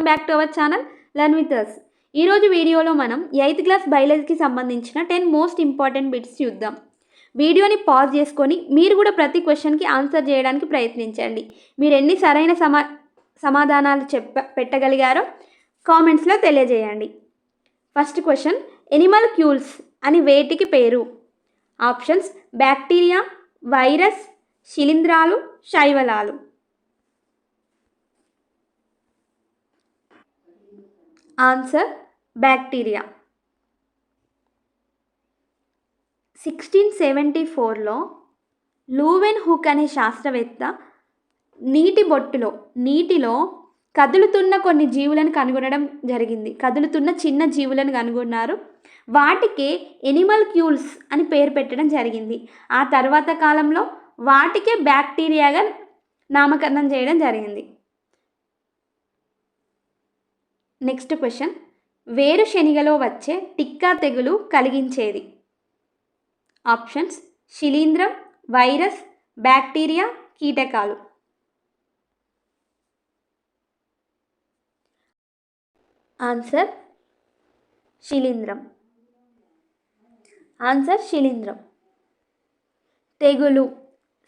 Back to our channel learn with us. ఈరోజు వీడియోలో మనం 8th క్లాస్ బయాలజీకి సంబంధించిన 10 మోస్ట్ ఇంపార్టెంట్ బిట్స్ చూద్దాం. వీడియోని పాజ్ చేసుకొని మీరు కూడా ప్రతి క్వశ్చన్కి ఆన్సర్ చేయడానికి ప్రయత్నించండి. మీరు ఎన్ని సరైన సమాధానాలు పెట్టగలిగారో కామెంట్స్లో తెలియజేయండి. ఫస్ట్ క్వశ్చన్, ఎనిమల్క్యూల్స్ అని వేటికి పేరు? ఆప్షన్స్: బ్యాక్టీరియా, వైరస్, శిలీంధ్రాలు, శైవలాలు. Answer: bacteria. 1674లో లూవెన్ హుక్ అనే శాస్త్రవేత్త నీటిలో కదులుతున్న కొన్ని జీవులను కనుగొనడం జరిగింది. కదులుతున్న చిన్న జీవులను కనుగొన్నారు. వాటికే ఎనిమల్క్యూల్స్ అని పేరు పెట్టడం జరిగింది. ఆ తర్వాత కాలంలో వాటికే బ్యాక్టీరియాగా నామకరణం చేయడం జరిగింది. నెక్స్ట్ క్వశ్చన్, వేరుశెనగలో వచ్చే టిక్కా తెగులు కలిగించేది? ఆప్షన్స్: శిలీంధ్రం, వైరస్, బ్యాక్టీరియా, కీటకాలు. ఆన్సర్: శిలీంధ్రం. తెగులు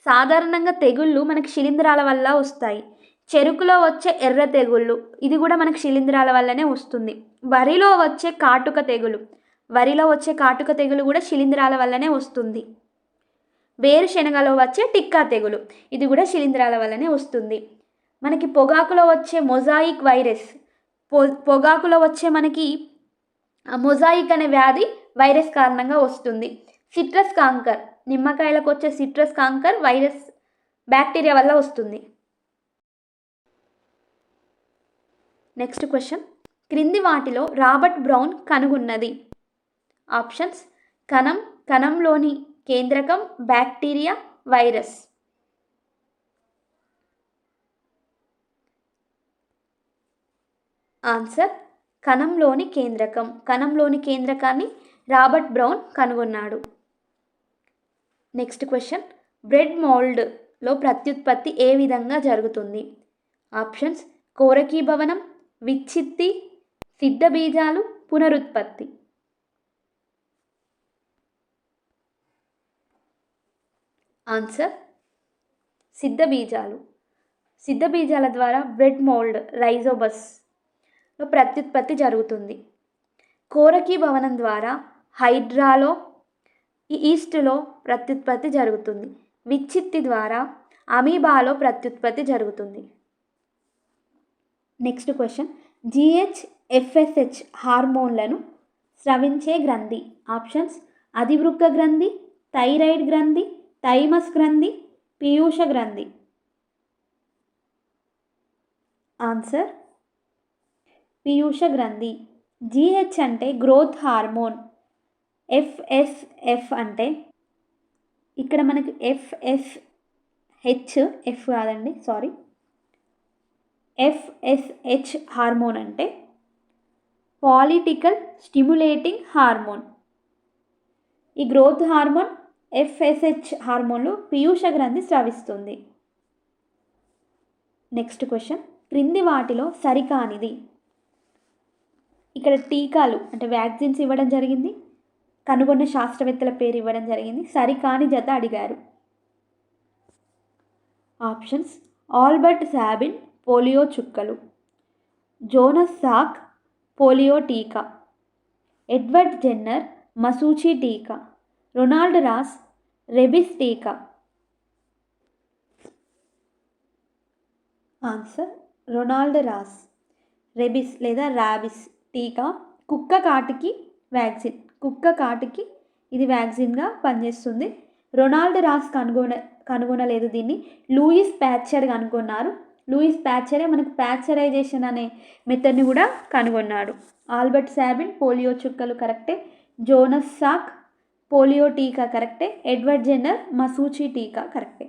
సాధారణంగా తెగుళ్ళు మనకి శిలీంధ్రాల వల్ల వస్తాయి. చెరుకులో వచ్చే ఎర్ర తెగుళ్ళు, ఇది కూడా మనకి శిలీంధ్రాల వల్లనే వస్తుంది. వరిలో వచ్చే కాటుక తెగులు కూడా శిలీంధ్రాల వల్లనే వస్తుంది. వేరుశెనగలో వచ్చే టిక్కా తెగులు, ఇది కూడా శిలీంధ్రాల వల్లనే వస్తుంది. మనకి పొగాకులో వచ్చే మొజాయిక్ వైరస్, పొగాకులో వచ్చే మనకి మొజాయిక్ అనే వ్యాధి వైరస్ కారణంగా వస్తుంది. సిట్రస్ కాంకర్, నిమ్మకాయలకు వచ్చే సిట్రస్ కాంకర్ వైరస్ బ్యాక్టీరియా వల్ల వస్తుంది. నెక్స్ట్ క్వశ్చన్, క్రింది వాటిలో రాబర్ట్ బ్రౌన్ కనుగొన్నది? ఆప్షన్స్: కణంలోని కేంద్రకం, బ్యాక్టీరియా, వైరస్. ఆన్సర్: కణంలోని కేంద్రకాన్ని రాబర్ట్ బ్రౌన్ కనుగొన్నాడు. నెక్స్ట్ క్వశ్చన్, బ్రెడ్ మోల్డ్లో ప్రత్యుత్పత్తి ఏ విధంగా జరుగుతుంది? ఆప్షన్స్: కోరకీభవనం, విచ్ఛిత్తి, సిద్ధబీజాలు, పునరుత్పత్తి. ఆన్సర్: సిద్ధబీజాల ద్వారా బ్రెడ్ మోల్డ్ రైజోబస్లో ప్రత్యుత్పత్తి జరుగుతుంది. కోరకీభవనం ద్వారా హైడ్రాలో ఈస్ట్లో ప్రత్యుత్పత్తి జరుగుతుంది. విచ్ఛిత్తి ద్వారా అమీబాలో ప్రత్యుత్పత్తి జరుగుతుంది. నెక్స్ట్ క్వశ్చన్, GH/FSH హార్మోన్లను స్రవించే గ్రంథి? ఆప్షన్స్: అధివృక్క గ్రంథి, థైరాయిడ్ గ్రంథి, థైమస్ గ్రంథి, పీయూష గ్రంథి. ఆన్సర్: పీయూష గ్రంథి. GH అంటే గ్రోత్ హార్మోన్, FSF అంటే ఇక్కడ మనకి FSH హార్మోన్ అంటే పాలిటికల్ స్టిమ్యులేటింగ్ హార్మోన్. ఈ గ్రోత్ హార్మోన్ FSH హార్మోన్లు పీయూష గ్రంథి స్రవిస్తుంది. నెక్స్ట్ క్వశ్చన్, క్రింది వాటిలో సరికానిది? ఇక్కడ టీకాలు అంటే వ్యాక్సిన్స్ ఇవ్వడం జరిగింది. కనుగొన్న శాస్త్రవేత్తల పేరు ఇవ్వడం జరిగింది. సరికాని జత అడిగారు. ఆప్షన్స్: ఆల్బర్ట్ సాబిన్ పోలియో చుక్కలు, జోనస్ సాక్ పోలియో టీకా, ఎడ్వర్డ్ జెన్నర్ మసూచి టీకా, రొనాల్డ్ రాస్ రెబిస్ టీకా. ఆన్సర్: రొనాల్డ్ రాస్ రెబిస్ లేదా ర్యాబిస్ టీకా కుక్క కాటుకి ఇది వ్యాక్సిన్గా పనిచేస్తుంది. రొనాల్డ్ రాస్ కనుగొనలేదు దీన్ని. లూయిస్ ప్యాస్చర్ కనుగొన్నారు. లూయిస్ ప్యాస్చరే మనకు ప్యాస్చరైజేషన్ అనే మెథడ్ని కూడా కనుగొన్నాడు. ఆల్బర్ట్ సాబిన్ పోలియో చుక్కలు కరెక్టే. జోనస్ సాక్ పోలియో టీకా కరెక్టే. ఎడ్వర్డ్ జెన్నర్ మసూచి టీకా కరెక్టే.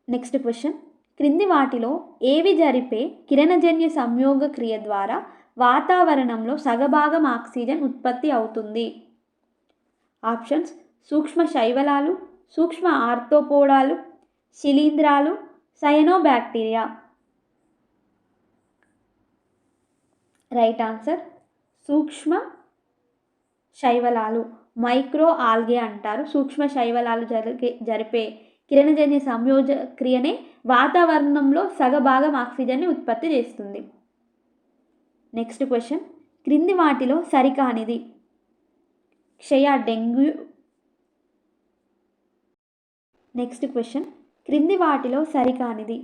నెక్స్ట్ క్వశ్చన్, క్రింది వాటిలో ఏవి జరిపే కిరణజన్య సంయోగ క్రియ ద్వారా వాతావరణంలో సగభాగం ఆక్సిజన్ ఉత్పత్తి అవుతుంది? ఆప్షన్స్: సూక్ష్మ శైవలాలు, సూక్ష్మ ఆర్థ్రోపోడాలు, శిలీంధ్రాలు, సయనోబాక్టీరియా. రైట్ ఆన్సర్ సూక్ష్మ శైవలాలు, మైక్రో ఆల్గే అంటారు. సూక్ష్మ శైవలాలు జరిపే కిరణజన్య సంయోజ క్రియనే వాతావరణంలో సగభాగం ఆక్సిజన్ని ఉత్పత్తి చేస్తుంది. నెక్స్ట్ క్వశ్చన్, క్రింది వాటిలో సరికానిది. క్షయ, డెంగ్యూ. నెక్స్ట్ క్వశ్చన్, క్రింది వాటిలో సరికానిది.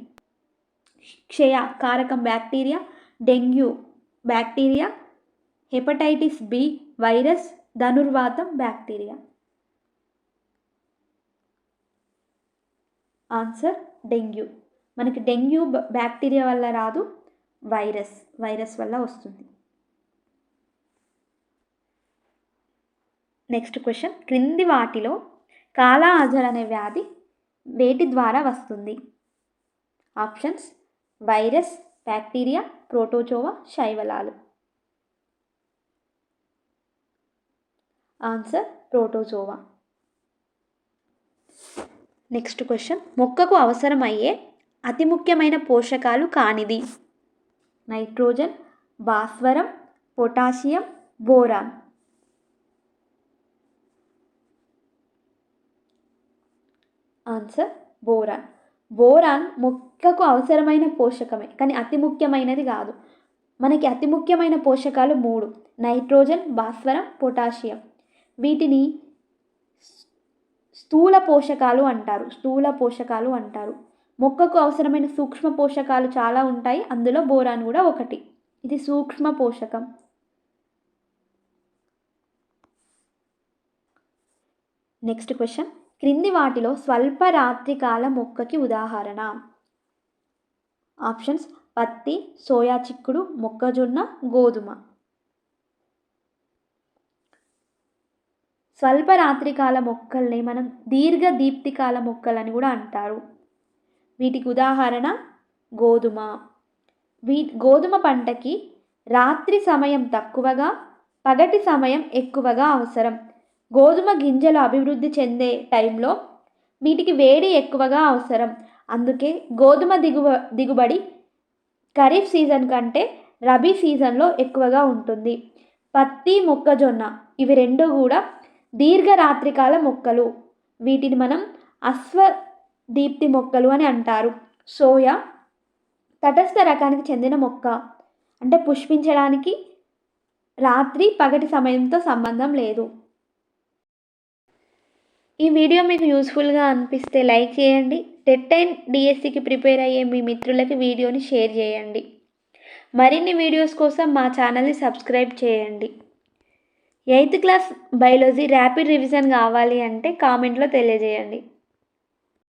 క్షయ కారకం bacteria, dengue bacteria, hepatitis B virus, ధనుర్వాతం బ్యాక్టీరియా. Answer dengue. మనకి డెంగ్యూ బ్యాక్టీరియా వల్ల రాదు, వైరస్ వల్ల వస్తుంది. నెక్స్ట్ క్వశ్చన్, క్రింది వాటిలో కాలా అజర్ అనే వ్యాధి వేటి ద్వారా వస్తుంది. ఆప్షన్స్ వైరస్, బ్యాక్టీరియా, ప్రోటోజోవా, శైవలాలు. Answer protozoa. నెక్స్ట్ క్వశ్చన్, మొక్కకు అవసరమయ్యే అతి ముఖ్యమైన పోషకాలు కానిది. నైట్రోజన్, భాస్వరం, potassium, boron. Answer boron. Boron మొక్కకు అవసరమైన పోషకమే, కానీ అతి ముఖ్యమైనది కాదు. మనకి అతి ముఖ్యమైన పోషకాలు 3: నైట్రోజన్, భాస్వరం, పొటాషియం. వీటిని స్థూల పోషకాలు అంటారు. మొక్కకు అవసరమైన సూక్ష్మ పోషకాలు చాలా ఉంటాయి, అందులో బోరాన్ కూడా ఒకటి. ఇది సూక్ష్మ పోషకం. నెక్స్ట్ క్వశ్చన్, క్రింది వాటిలో స్వల్ప రాత్రికాల మొక్కకి ఉదాహరణ. ఆప్షన్స్ పత్తి, సోయా చిక్కుడు, మొక్కజొన్న, గోధుమ. స్వల్ప రాత్రికాల మొక్కల్ని మనం దీర్ఘ దీప్తికాల మొక్కలని కూడా అంటారు. వీటికి ఉదాహరణ గోధుమ. గోధుమ పంటకి రాత్రి సమయం తక్కువగా, పగటి సమయం ఎక్కువగా అవసరం. గోధుమ గింజలు అభివృద్ధి చెందే టైంలో వీటికి వేడి ఎక్కువగా అవసరం. అందుకే గోధుమ దిగుబడి ఖరీఫ్ సీజన్ కంటే రబీ సీజన్లో ఎక్కువగా ఉంటుంది. పత్తి, మొక్కజొన్న ఇవి రెండు కూడా దీర్ఘ రాత్రికాల మొక్కలు. వీటిని మనం అశ్వదీప్తి మొక్కలు అని అంటారు. సోయా తటస్థ రకానికి చెందిన మొక్క, అంటే పుష్పించడానికి రాత్రి పగటి సమయంతో సంబంధం లేదు. ఈ వీడియో మీకు యూస్ఫుల్గా అనిపిస్తే లైక్ చేయండి. టెట్ అండ్ డిఎస్సికి ప్రిపేర్ అయ్యే మీ మిత్రులకి వీడియోని షేర్ చేయండి. మరిన్ని వీడియోస్ కోసం మా ఛానల్ని సబ్స్క్రైబ్ చేయండి. 8th class biology rapid revision కావాలి అంటే కామెంట్లో తెలియజేయండి.